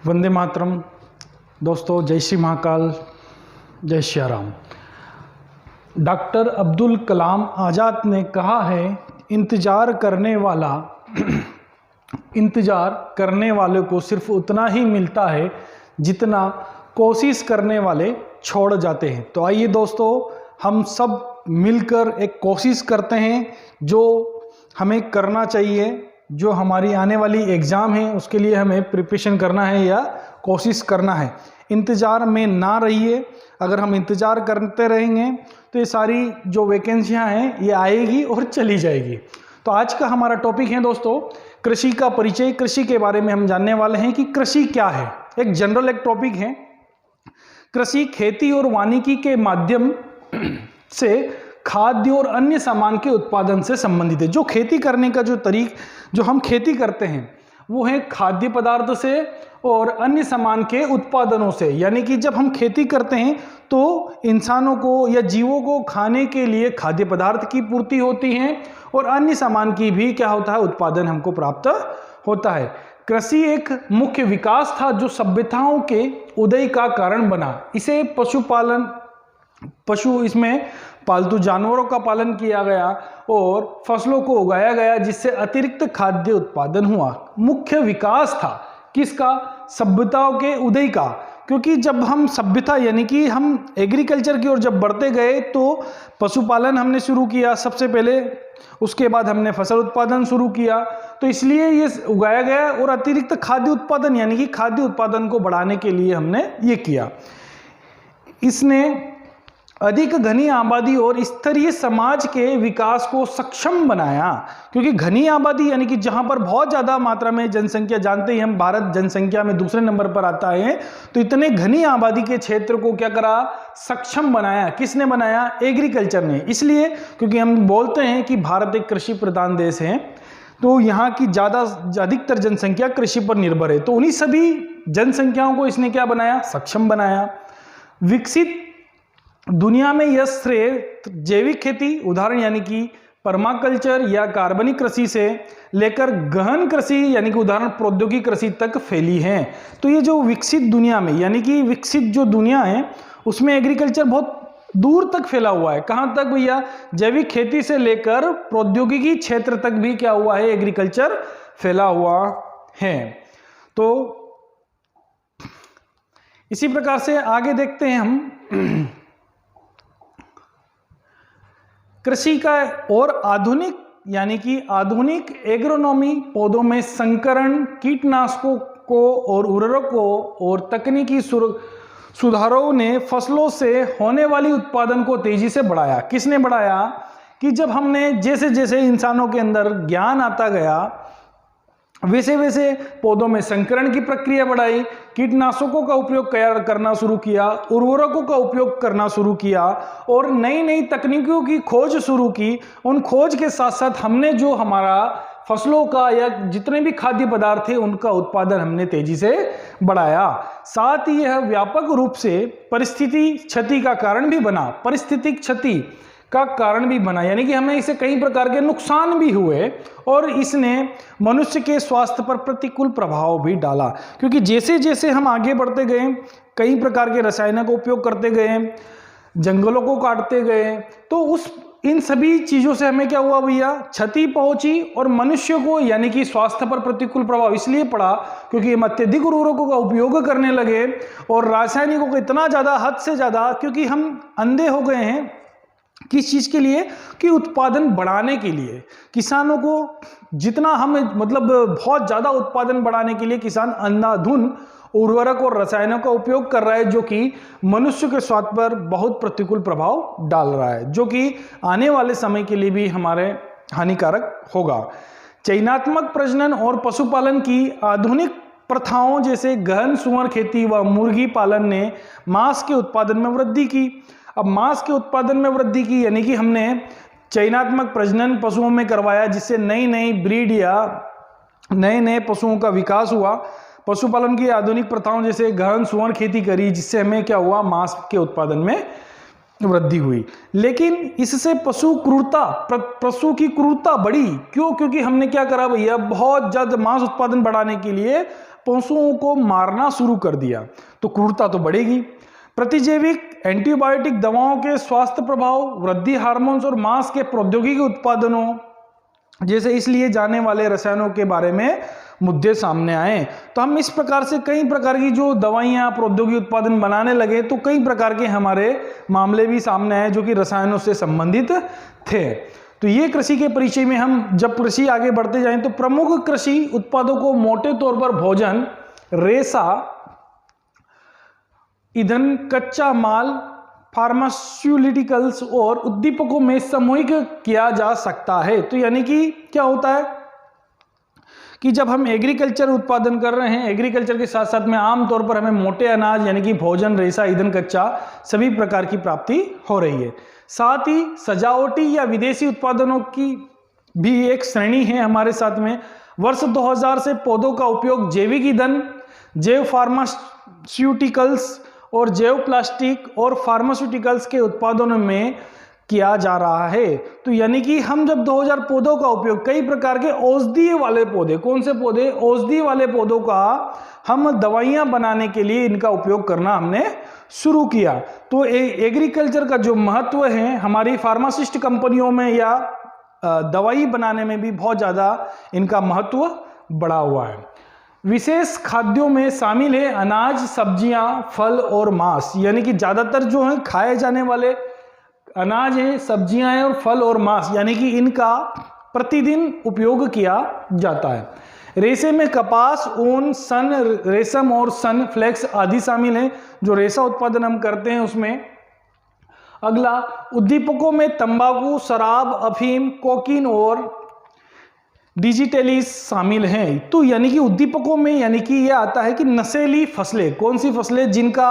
वंदे मातरम। दोस्तों, जय श्री महाकाल, जय श्री राम। डॉक्टर अब्दुल कलाम आज़ाद ने कहा है, इंतज़ार करने वाले को सिर्फ उतना ही मिलता है जितना कोशिश करने वाले छोड़ जाते हैं। तो आइए दोस्तों, हम सब मिलकर एक कोशिश करते हैं जो हमें करना चाहिए। जो हमारी आने वाली एग्ज़ाम है उसके लिए हमें प्रिपरेशन करना है या कोशिश करना है। इंतज़ार में ना रहिए। अगर हम इंतज़ार करते रहेंगे तो ये सारी जो वैकेंसियां हैं ये आएगी और चली जाएगी। तो आज का हमारा टॉपिक है दोस्तों, कृषि का परिचय। कृषि के बारे में हम जानने वाले हैं कि कृषि क्या है। एक जनरल एक टॉपिक है। कृषि खेती और वानिकी के माध्यम से खाद्य और अन्य सामान के उत्पादन से संबंधित है। जो खेती करने का जो हम खेती करते हैं वो है खाद्य पदार्थ से और अन्य सामान के उत्पादनों से। यानी कि जब हम खेती करते हैं तो इंसानों को या जीवों को खाने के लिए खाद्य पदार्थ की पूर्ति होती है और अन्य सामान की भी क्या होता है, उत्पादन हमको प्राप्त होता है। कृषि एक मुख्य विकास था जो सभ्यताओं के उदय का कारण बना। इसे इसमें पालतू जानवरों का पालन किया गया और फसलों को उगाया गया, जिससे अतिरिक्त खाद्य उत्पादन हुआ। मुख्य विकास था किसका? सभ्यताओं के उदय का। क्योंकि जब हम सभ्यता यानी कि हम एग्रीकल्चर की ओर जब बढ़ते गए तो पशुपालन हमने शुरू किया सबसे पहले, उसके बाद हमने फसल उत्पादन शुरू किया। तो इसलिए ये उगाया गया और अतिरिक्त खाद्य उत्पादन यानी कि खाद्य उत्पादन को बढ़ाने के लिए हमने ये किया। इसने अधिक घनी आबादी और स्तरीय समाज के विकास को सक्षम बनाया। क्योंकि घनी आबादी यानी कि जहां पर बहुत ज़्यादा मात्रा में जनसंख्या, जानते ही हम भारत जनसंख्या में दूसरे नंबर पर आता है, तो इतने घनी आबादी के क्षेत्र को क्या करा? सक्षम बनाया। किसने बनाया? एग्रीकल्चर ने। इसलिए क्योंकि हम बोलते हैं कि भारत एक कृषि प्रधान देश है, तो यहाँ की अधिकतर जनसंख्या कृषि पर निर्भर है। तो उन्हीं सभी जनसंख्याओं को इसने क्या बनाया? सक्षम बनाया। विकसित दुनिया में यह श्रेय जैविक खेती, उदाहरण यानी कि परमाकल्चर या कार्बनिक कृषि से लेकर गहन कृषि यानी कि उदाहरण प्रौद्योगिकी कृषि तक फैली है। तो ये जो विकसित दुनिया में यानी कि विकसित जो दुनिया है उसमें एग्रीकल्चर बहुत दूर तक फैला हुआ है। कहाँ तक भैया? जैविक खेती से लेकर प्रौद्योगिकी क्षेत्र तक भी क्या हुआ है? एग्रीकल्चर फैला हुआ है। तो इसी प्रकार से आगे देखते हैं हम कृषि का और आधुनिक यानी कि आधुनिक एग्रोनॉमी, पौधों में संकरण, कीटनाशकों को और उर्वरकों और तकनीकी सुधारों ने फसलों से होने वाली उत्पादन को तेजी से बढ़ाया। किसने बढ़ाया? कि जब हमने जैसे जैसे इंसानों के अंदर ज्ञान आता गया वैसे वैसे पौधों में संकरण की प्रक्रिया बढ़ाई, कीटनाशकों का उपयोग करना शुरू किया, उर्वरकों का उपयोग करना शुरू किया और नई नई तकनीकों की खोज शुरू की। उन खोज के साथ साथ हमने जो हमारा फसलों का या जितने भी खाद्य पदार्थ थे उनका उत्पादन हमने तेजी से बढ़ाया। साथ ही यह व्यापक रूप से परिस्थिति क्षति का कारण भी बना। पारिस्थितिक क्षति का कारण भी बना यानी कि हमें इसे कई प्रकार के नुकसान भी हुए और इसने मनुष्य के स्वास्थ्य पर प्रतिकूल प्रभाव भी डाला। क्योंकि जैसे जैसे हम आगे बढ़ते गए, कई प्रकार के रसायनों का उपयोग करते गए, जंगलों को काटते गए, तो इन सभी चीज़ों से हमें क्या हुआ भैया? क्षति पहुंची और मनुष्य को यानी कि स्वास्थ्य पर प्रतिकूल प्रभाव इसलिए पड़ा क्योंकि हम अत्यधिक उर्वरकों का उपयोग करने लगे और रासायनिकों को इतना ज़्यादा, हद से ज़्यादा, क्योंकि हम अंधे हो गए हैं किस चीज़ के लिए? कि उत्पादन बढ़ाने के लिए। किसानों को जितना हम बहुत ज़्यादा उत्पादन बढ़ाने के लिए किसान अंधाधुन उर्वरक और रसायनों का उपयोग कर रहा है, जो कि मनुष्य के स्वास्थ्य पर बहुत प्रतिकूल प्रभाव डाल रहा है, जो कि आने वाले समय के लिए भी हमारे हानिकारक होगा। चयनात्मक प्रजनन और पशुपालन की आधुनिक प्रथाओं जैसे गहन सुअर खेती व मुर्गी पालन ने मांस के उत्पादन में वृद्धि की। अब मांस के उत्पादन में वृद्धि की यानी कि हमने चयनात्मक प्रजनन पशुओं में करवाया, जिससे नई नई ब्रीड या नए नए पशुओं का विकास हुआ। पशुपालन की आधुनिक प्रथाओं जैसे गहन सुअर खेती करी, जिससे हमें क्या हुआ? मांस के उत्पादन में वृद्धि हुई। लेकिन इससे पशु की क्रूरता बढ़ी। क्यों? क्योंकि हमने क्या करा भैया? बहुत ज्यादा मांस उत्पादन बढ़ाने के लिए पशुओं को मारना शुरू कर दिया तो क्रूरता तो बढ़ेगी। प्रतिजैविक एंटीबायोटिक दवाओं के स्वास्थ्य प्रभाव, वृद्धि हार्मोन्स और मांस के प्रौद्योगिकी उत्पादनों जैसे इसलिए जाने वाले रसायनों के बारे में मुद्दे सामने आए। तो हम इस प्रकार से कई प्रकार की जो दवाइयाँ प्रौद्योगिकी उत्पादन बनाने लगे तो कई प्रकार के हमारे मामले भी सामने आए जो कि रसायनों से संबंधित थे। तो ये कृषि के परिचय में हम जब कृषि आगे बढ़ते जाएं तो प्रमुख कृषि उत्पादों को मोटे तौर पर भोजन, रेशा, ईंधन, कच्चा माल, फार्मास्यूटिकल्स और उद्दीपकों में समूहित किया जा सकता है। तो यानी कि क्या होता है कि जब हम एग्रीकल्चर उत्पादन कर रहे हैं, एग्रीकल्चर के साथ साथ में आमतौर पर हमें मोटे अनाज यानी कि भोजन, रेशा, ईंधन, कच्चा सभी प्रकार की प्राप्ति हो रही है। साथ ही सजावटी या विदेशी उत्पादनों की भी एक श्रेणी है हमारे साथ में। वर्ष 2000 से पौधों का उपयोग जैविक ईंधन, जैव फार्मास्यूटिकल्स और जैव प्लास्टिक और फार्मास्यूटिकल्स के उत्पादनों में किया जा रहा है। तो यानी कि हम जब 2000 पौधों का उपयोग कई प्रकार के औषधीय वाले पौधे, कौन से पौधे? औषधीय वाले पौधों का हम दवाइयां बनाने के लिए इनका उपयोग करना हमने शुरू किया। तो एग्रीकल्चर का जो महत्व है हमारी फार्मासिस्ट कंपनियों में या दवाई बनाने में भी बहुत ज़्यादा इनका महत्व बढ़ा हुआ है। विशेष खाद्यों में शामिल है अनाज, सब्जियां, फल और मांस, यानी कि ज़्यादातर जो है खाए जाने वाले अनाज हैं, सब्जियां हैं और फल और मांस, यानी कि इनका प्रतिदिन उपयोग किया जाता है। रेशे में कपास, ऊन, सन, रेशम और सन फ्लेक्स आदि शामिल हैं जो रेशा उत्पादन हम करते हैं उसमें। अगला, उद्दीपकों में तंबाकू, शराब, अफीम, कोकीन और डिजिटलीज शामिल हैं। तो यानी कि उद्दीपकों में यानी कि यह आता है कि नशीली फसलें, कौन सी फसलें जिनका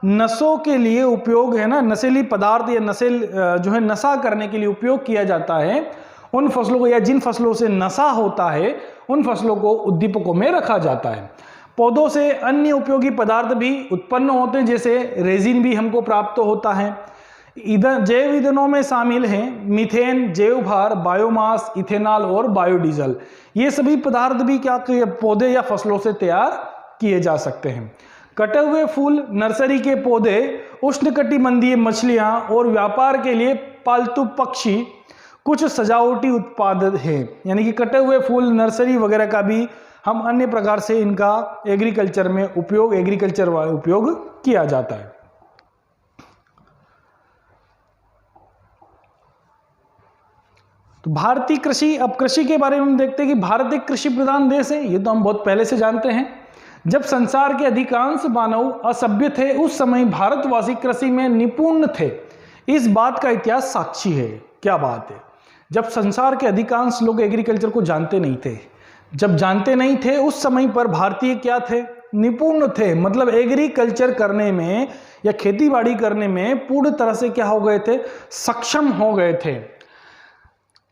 नशों के लिए उपयोग है ना, नशीली पदार्थ या नशेल जो है नशा करने के लिए उपयोग किया जाता है, उन फसलों को या जिन फसलों से नशा होता है उन फसलों को उद्दीपकों में रखा जाता है। पौधों से अन्य उपयोगी पदार्थ भी उत्पन्न होते हैं, जैसे रेजिन भी हमको प्राप्त होता है। ईंधन, जैव ईंधनों में शामिल हैं मीथेन, जैव भार, बायोमास, इथेनॉल और बायोडीजल। ये सभी पदार्थ भी क्या पौधे या फसलों से तैयार किए जा सकते हैं। कटे हुए फूल, नर्सरी के पौधे, उष्णकटिबंधीय मछलियां और व्यापार के लिए पालतू पक्षी कुछ सजावटी उत्पाद हैं। यानी कि कटे हुए फूल, नर्सरी वगैरह का भी हम अन्य प्रकार से इनका एग्रीकल्चर में उपयोग, एग्रीकल्चर उपयोग किया जाता है। तो भारतीय कृषि, अब कृषि के बारे में हम देखते हैं कि भारत एक कृषि प्रधान देश है, ये तो हम बहुत पहले से जानते हैं। जब संसार के अधिकांश मानव असभ्य थे उस समय भारतवासी कृषि में निपुण थे, इस बात का इतिहास साक्षी है। क्या बात है, जब संसार के अधिकांश लोग एग्रीकल्चर को जानते नहीं थे, जब जानते नहीं थे उस समय पर भारतीय क्या थे? निपुण थे। मतलब एग्रीकल्चर करने में या खेती बाड़ी करने में पूर्ण तरह से क्या हो गए थे? सक्षम हो गए थे।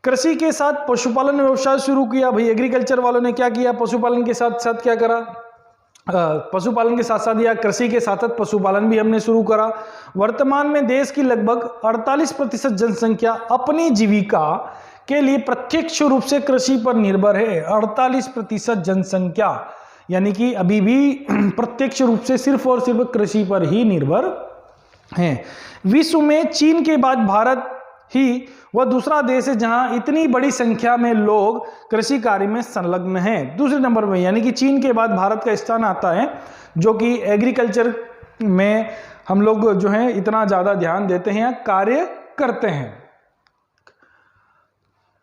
कृषि के साथ पशुपालन व्यवसाय शुरू किया। भाई एग्रीकल्चर वालों ने क्या किया? पशुपालन के साथ साथ क्या करा? पशुपालन के साथ साथ या कृषि के साथ साथ पशुपालन भी हमने शुरू करा। वर्तमान में देश की लगभग 48% जनसंख्या अपनी जीविका के लिए प्रत्यक्ष रूप से कृषि पर निर्भर है। 48% जनसंख्या, यानी कि अभी भी प्रत्यक्ष रूप से सिर्फ और सिर्फ कृषि पर ही निर्भर है। विश्व में चीन के बाद भारत ही वह दूसरा देश है जहां इतनी बड़ी संख्या में लोग कृषि कार्य में संलग्न हैं। दूसरे नंबर में, यानी कि चीन के बाद भारत का स्थान आता है जो कि एग्रीकल्चर में हम लोग जो है इतना ज्यादा ध्यान देते हैं या कार्य करते हैं।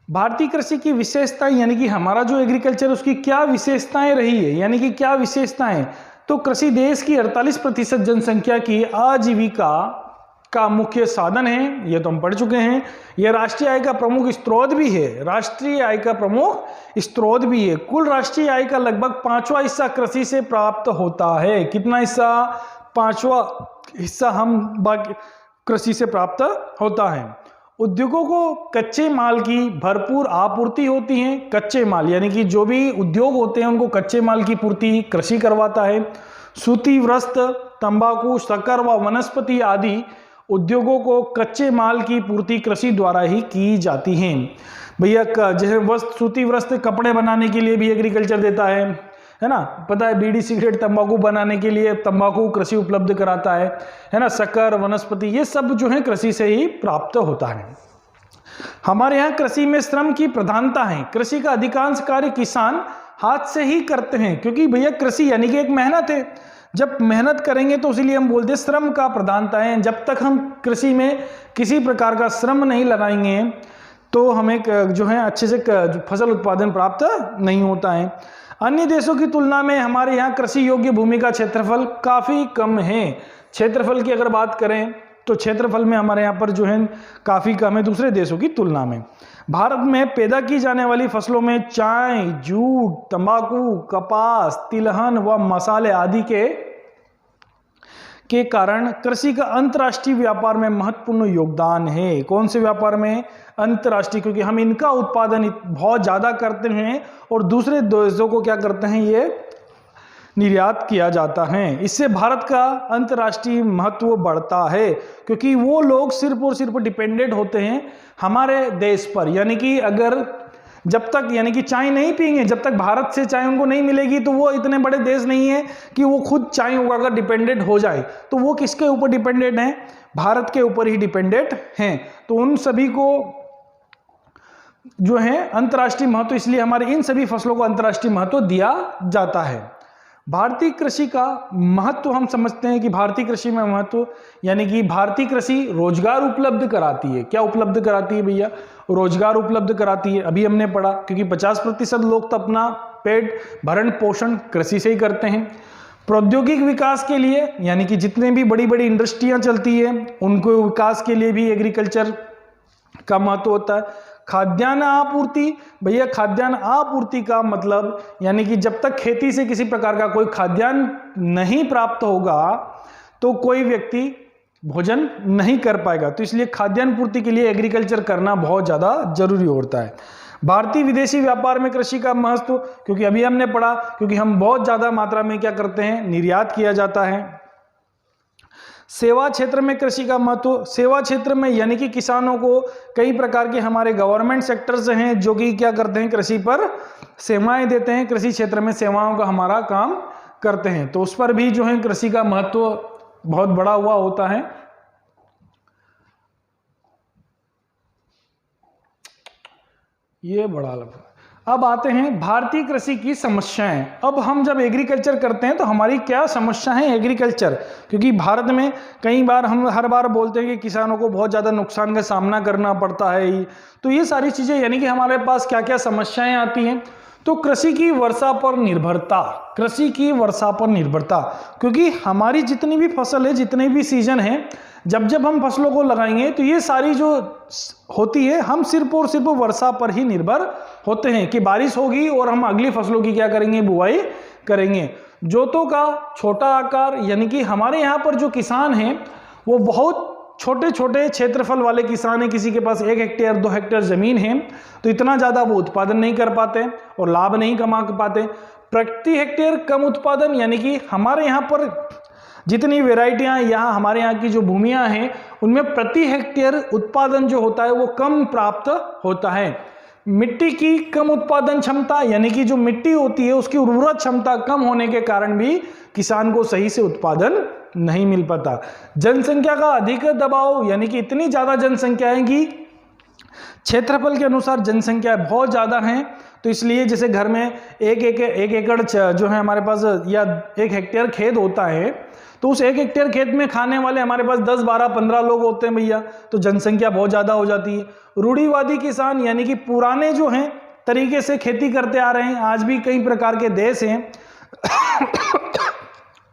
भारतीय कृषि की विशेषताएं, यानी कि हमारा जो एग्रीकल्चर उसकी क्या विशेषताएं रही है, यानी कि क्या विशेषताएं? तो कृषि देश की 48% जनसंख्या की आजीविका का मुख्य साधन है, ये तो हम पढ़ चुके हैं। यह राष्ट्रीय आय का प्रमुख स्रोत भी है, राष्ट्रीय आय का प्रमुख स्रोत भी है। कुल राष्ट्रीय आय का लगभग 5वां हिस्सा कृषि से प्राप्त होता है। कितना हिस्सा? 5वां हिस्सा हम बाकी कृषि से प्राप्त होता है। उद्योगों को कच्चे माल की भरपूर आपूर्ति होती है। कच्चे माल यानी कि जो भी उद्योग होते हैं उनको कच्चे माल की पूर्ति कृषि करवाता है। सूती वस्त्र, तंबाकू, शक्कर व वनस्पति आदि उद्योगों को कच्चे माल की पूर्ति कृषि द्वारा ही की जाती है। भैया जैसे सूती वस्त्र, कपड़े बनाने के लिए भी एग्रीकल्चर देता है है ना। पता है बीड़ी सिगरेट तंबाकू बनाने के लिए तंबाकू कृषि उपलब्ध कराता है ना। शक्कर वनस्पति ये सब जो है कृषि से ही प्राप्त होता है। हमारे यहाँ कृषि में श्रम की प्रधानता है। कृषि का अधिकांश कार्य किसान हाथ से ही करते हैं, क्योंकि भैया कृषि यानी कि एक मेहनत है। जब मेहनत करेंगे तो इसीलिए हम बोलते हैं श्रम का प्रधानता है। जब तक हम कृषि में किसी प्रकार का श्रम नहीं लगाएंगे तो हमें जो है अच्छे से फसल उत्पादन प्राप्त नहीं होता है। अन्य देशों की तुलना में हमारे यहाँ कृषि योग्य भूमि का क्षेत्रफल काफ़ी कम है। क्षेत्रफल की अगर बात करें तो क्षेत्रफल में हमारे यहाँ पर जो है काफ़ी कम है दूसरे देशों की तुलना में। भारत में पैदा की जाने वाली फसलों में चाय, जूट, तंबाकू, कपास, तिलहन व मसाले आदि के कारण कृषि का अंतर्राष्ट्रीय व्यापार में महत्वपूर्ण योगदान है। कौन से व्यापार में? अंतर्राष्ट्रीय, क्योंकि हम इनका उत्पादन बहुत ज़्यादा करते हैं और दूसरे देशों को क्या करते हैं, ये निर्यात किया जाता है। इससे भारत का अंतर्राष्ट्रीय महत्व बढ़ता है, क्योंकि वो लोग सिर्फ और सिर्फ डिपेंडेंट होते हैं हमारे देश पर। यानी कि अगर जब तक यानी कि चाय नहीं पिएंगे, जब तक भारत से चाय उनको नहीं मिलेगी तो वो इतने बड़े देश नहीं है कि वो खुद चाय उगाकर डिपेंडेंट हो जाए। तो वो किसके ऊपर डिपेंडेंट हैं? भारत के ऊपर ही डिपेंडेंट हैं। तो उन सभी को जो है अंतर्राष्ट्रीय महत्व, इसलिए हमारे इन सभी फसलों को अंतर्राष्ट्रीय महत्व दिया जाता है। भारतीय कृषि का महत्व हम समझते हैं कि भारतीय कृषि में महत्व यानी कि भारतीय कृषि रोजगार उपलब्ध कराती है। क्या उपलब्ध कराती है भैया? रोजगार उपलब्ध कराती है। अभी हमने पढ़ा, क्योंकि 50% लोग तो अपना पेट भरण पोषण कृषि से ही करते हैं। प्रौद्योगिक विकास के लिए यानी कि जितने भी बड़ी बड़ी इंडस्ट्रियां चलती है उनको विकास के लिए भी एग्रीकल्चर का महत्व होता है। खाद्यान्न आपूर्ति, भैया खाद्यान्न आपूर्ति का मतलब यानी कि जब तक खेती से किसी प्रकार का कोई खाद्यान्न नहीं प्राप्त होगा तो कोई व्यक्ति भोजन नहीं कर पाएगा। तो इसलिए खाद्यान्न पूर्ति के लिए एग्रीकल्चर करना बहुत ज़्यादा जरूरी होता है। भारतीय विदेशी व्यापार में कृषि का महत्व, क्योंकि अभी हमने पढ़ा, क्योंकि हम बहुत ज़्यादा मात्रा में क्या करते हैं, निर्यात किया जाता है। सेवा क्षेत्र में कृषि का महत्व, सेवा क्षेत्र में यानी कि किसानों को कई प्रकार के हमारे गवर्नमेंट सेक्टर्स हैं जो कि क्या करते हैं, कृषि पर सेवाएं देते हैं, कृषि क्षेत्र में सेवाओं का हमारा काम करते हैं। तो उस पर भी जो है कृषि का महत्व बहुत बड़ा हुआ होता है। ये बड़ा लगा। अब आते हैं भारतीय कृषि की समस्याएं। अब हम जब एग्रीकल्चर करते हैं तो हमारी क्या समस्या है एग्रीकल्चर, क्योंकि भारत में कई बार हम हर बार बोलते हैं कि किसानों को बहुत ज़्यादा नुकसान का सामना करना पड़ता है। तो ये सारी चीज़ें यानी कि हमारे पास क्या क्या समस्याएं आती हैं। तो कृषि की वर्षा पर निर्भरता, कृषि की वर्षा पर निर्भरता, क्योंकि हमारी जितनी भी फसल है, जितने भी सीजन है, जब जब हम फसलों को लगाएंगे तो ये सारी जो होती है हम सिर्फ और सिर्फ वर्षा पर ही निर्भर होते हैं कि बारिश होगी और हम अगली फसलों की क्या करेंगे, बुआई करेंगे। जोतों का छोटा आकार, यानी कि हमारे यहाँ पर जो किसान हैं वो बहुत छोटे छोटे क्षेत्रफल वाले किसान हैं। किसी के पास 1 हेक्टेयर 2 हेक्टेयर जमीन है तो इतना ज़्यादा वो उत्पादन नहीं कर पाते और लाभ नहीं कमा पाते। प्रति हेक्टेयर कम उत्पादन, यानी कि हमारे यहाँ पर जितनी वेराइटियां यहाँ हमारे यहाँ की जो भूमियां हैं उनमें प्रति हेक्टेयर उत्पादन जो होता है वो कम प्राप्त होता है। मिट्टी की कम उत्पादन क्षमता, यानी कि जो मिट्टी होती है उसकी उर्वरक क्षमता कम होने के कारण भी किसान को सही से उत्पादन नहीं मिल पाता। जनसंख्या का अधिक दबाव, यानी कि इतनी ज़्यादा जनसंख्या है कि क्षेत्रफल के अनुसार जनसंख्या बहुत ज़्यादा है, तो इसलिए जैसे घर में एक एकड़ जो है हमारे पास या 1 हेक्टेयर खेत होता है तो उस 1 हेक्टेयर खेत में खाने वाले हमारे पास 10 12 15 लोग होते हैं भैया, तो जनसंख्या बहुत ज़्यादा हो जाती है। रूढ़िवादी किसान, यानी कि पुराने जो हैं तरीके से खेती करते आ रहे हैं, आज भी कई प्रकार के देश हैं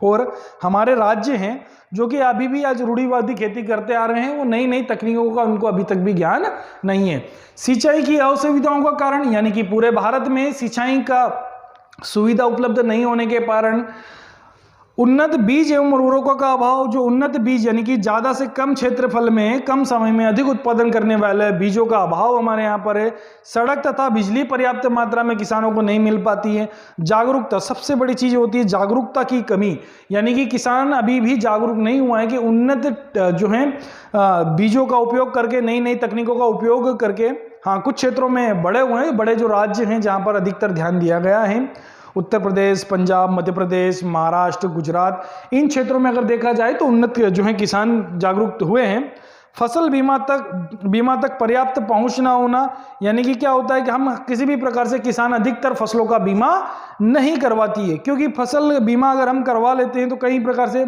और हमारे राज्य हैं जो कि अभी भी आज रूढ़िवादी खेती करते आ रहे हैं, वो नई नई तकनीकों का उनको अभी तक भी ज्ञान नहीं है। सिंचाई की असुविधाओं का कारण, यानी कि पूरे भारत में सिंचाई का सुविधा उपलब्ध नहीं होने के कारण उन्नत बीज एवं उर्वरकों का अभाव, जो उन्नत बीज यानी कि ज़्यादा से कम क्षेत्रफल में कम समय में अधिक उत्पादन करने वाले बीजों का अभाव हमारे यहाँ पर है। सड़क तथा बिजली पर्याप्त मात्रा में किसानों को नहीं मिल पाती है। जागरूकता, सबसे बड़ी चीज़ होती है जागरूकता की कमी, यानी कि किसान अभी भी जागरूक नहीं हुआ है कि उन्नत जो है बीजों का उपयोग करके, नई नई तकनीकों का उपयोग करके, हाँ कुछ क्षेत्रों में बड़े हुए हैं, बड़े जो राज्य हैं जहाँ पर अधिकतर ध्यान दिया गया है, उत्तर प्रदेश, पंजाब, मध्य प्रदेश, महाराष्ट्र, गुजरात, इन क्षेत्रों में अगर देखा जाए तो उन्नत जो है किसान जागरूक हुए हैं। फसल बीमा तक पर्याप्त पहुंच ना होना, यानी कि क्या होता है कि हम किसी भी प्रकार से किसान अधिकतर फसलों का बीमा नहीं करवाती है, क्योंकि फसल बीमा अगर हम करवा लेते हैं तो कई प्रकार से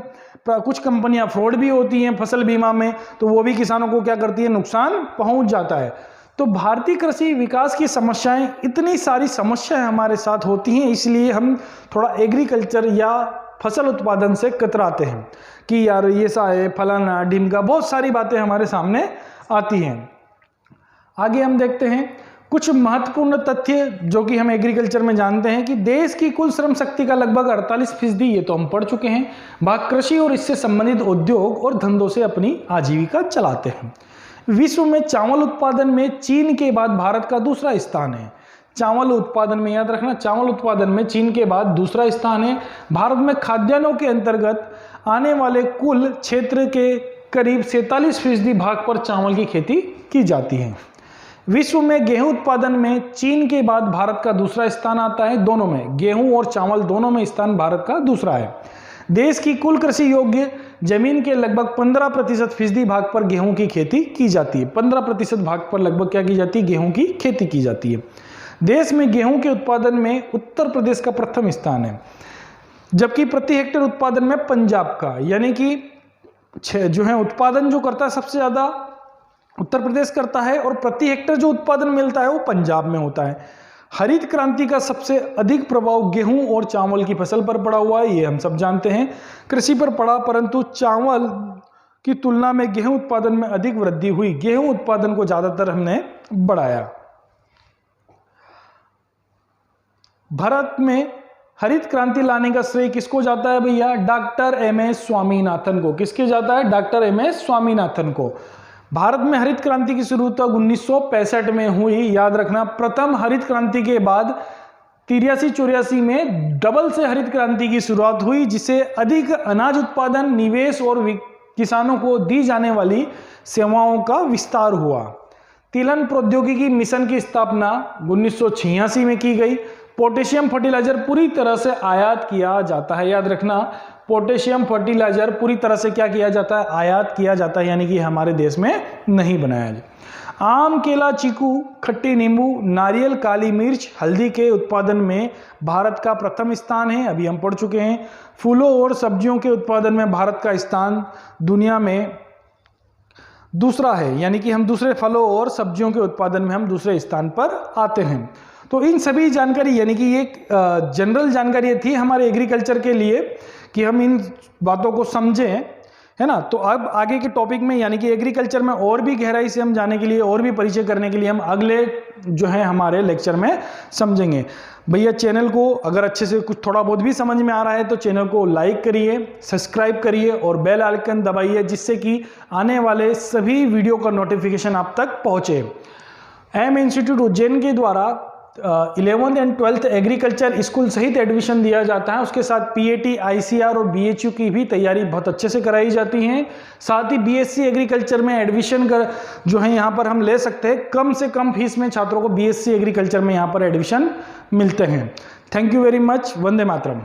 कुछ कंपनियां फ्रॉड भी होती हैं फसल बीमा में, तो वो भी किसानों को क्या करती है, नुकसान पहुंच जाता है। तो भारतीय कृषि विकास की समस्याएं, इतनी सारी समस्याएं हमारे साथ होती हैं, इसलिए हम थोड़ा एग्रीकल्चर या फसल उत्पादन से कतराते हैं कि यार ये सा है, फलाना ढिमका, बहुत सारी बातें हमारे सामने आती हैं। आगे हम देखते हैं कुछ महत्वपूर्ण तथ्य जो कि हम एग्रीकल्चर में जानते हैं कि देश की कुल श्रम शक्ति का लगभग 48%, ये तो हम पढ़ चुके हैं, भाग कृषि और इससे संबंधित उद्योग और धंधों से अपनी आजीविका चलाते हैं। विश्व में चावल उत्पादन में चीन के बाद भारत का दूसरा स्थान है। चावल उत्पादन में, याद रखना, चावल उत्पादन में चीन के बाद दूसरा स्थान है। भारत में खाद्यान्नों के अंतर्गत आने वाले कुल क्षेत्र के करीब 47% भाग पर चावल की खेती की जाती है। विश्व में गेहूं उत्पादन में चीन के बाद भारत का दूसरा स्थान आता है। दोनों में, गेहूं और चावल दोनों में स्थान भारत का दूसरा है। देश की कुल कृषि योग्य जमीन के लगभग 15% भाग पर गेहूं की खेती की जाती है। 15% भाग पर लगभग क्या की जाती है, गेहूं की खेती की जाती है। देश में गेहूं के उत्पादन में उत्तर प्रदेश का प्रथम स्थान है, जबकि प्रति हेक्टेयर उत्पादन में पंजाब का, यानी कि जो है उत्पादन जो करता है सबसे ज्यादा उत्तर प्रदेश करता है और प्रति हेक्टेयर जो उत्पादन मिलता है वो पंजाब में होता है। हरित क्रांति का सबसे अधिक प्रभाव गेहूं और चावल की फसल पर पड़ा हुआ है, ये हम सब जानते हैं। कृषि पर पड़ा, परंतु चावल की तुलना में गेहूं उत्पादन में अधिक वृद्धि हुई। गेहूं उत्पादन को ज्यादातर हमने बढ़ाया। भारत में हरित क्रांति लाने का श्रेय किसको जाता है भैया, डॉक्टर एमएस स्वामीनाथन को। किसके जाता है, डॉक्टर एमएस स्वामीनाथन को। भारत में हरित क्रांति की शुरुआत 1965 में हुई, याद रखना। प्रथम हरित क्रांति के बाद 83-84 में डबल से हरित क्रांति की शुरुआत हुई, जिससे अधिक अनाज उत्पादन, निवेश और किसानों को दी जाने वाली सेवाओं का विस्तार हुआ। तिलहन प्रौद्योगिकी मिशन की स्थापना 1986 में की गई। पोटेशियम फर्टिलाइजर पूरी तरह से आयात किया जाता है, याद रखना, पोटेशियम फर्टिलाइजर पूरी तरह से क्या किया जाता है, आयात किया जाता है, यानी कि हमारे देश में नहीं बनाया जाता। आम, केला, चीकू, खट्टी नींबू, नारियल, काली मिर्च, हल्दी के उत्पादन में भारत का प्रथम स्थान है, अभी हम पढ़ चुके हैं। फूलों और सब्जियों के उत्पादन में भारत का स्थान दुनिया में दूसरा है, यानी कि हम दूसरे फलों और सब्जियों के उत्पादन में हम दूसरे स्थान पर आते हैं। तो इन सभी जानकारी, यानी कि एक जनरल जानकारी थी हमारे एग्रीकल्चर के लिए कि हम इन बातों को समझें, है ना। तो अब आगे के टॉपिक में, यानी कि एग्रीकल्चर में और भी गहराई से हम जाने के लिए, और भी परिचय करने के लिए हम अगले जो है हमारे लेक्चर में समझेंगे। भैया चैनल को अगर अच्छे से कुछ थोड़ा बहुत भी समझ में आ रहा है तो चैनल को लाइक करिए, सब्सक्राइब करिए और बेल आइकन दबाइए, जिससे कि आने वाले सभी वीडियो का नोटिफिकेशन आप तक पहुंचे। एम इंस्टीट्यूट उज्जैन के द्वारा 11th and 12th agriculture school सहित एडमिशन दिया जाता है। उसके साथ पीएटी, आईसीआर और बीएचयू की भी तैयारी बहुत अच्छे से कराई जाती है। साथ ही बीएससी एग्रीकल्चर में एडमिशन जो है यहाँ पर हम ले सकते हैं। कम से कम फीस में छात्रों को बीएससी एग्रीकल्चर में यहाँ पर एडमिशन मिलते हैं। Thank you very much. Vande Mataram.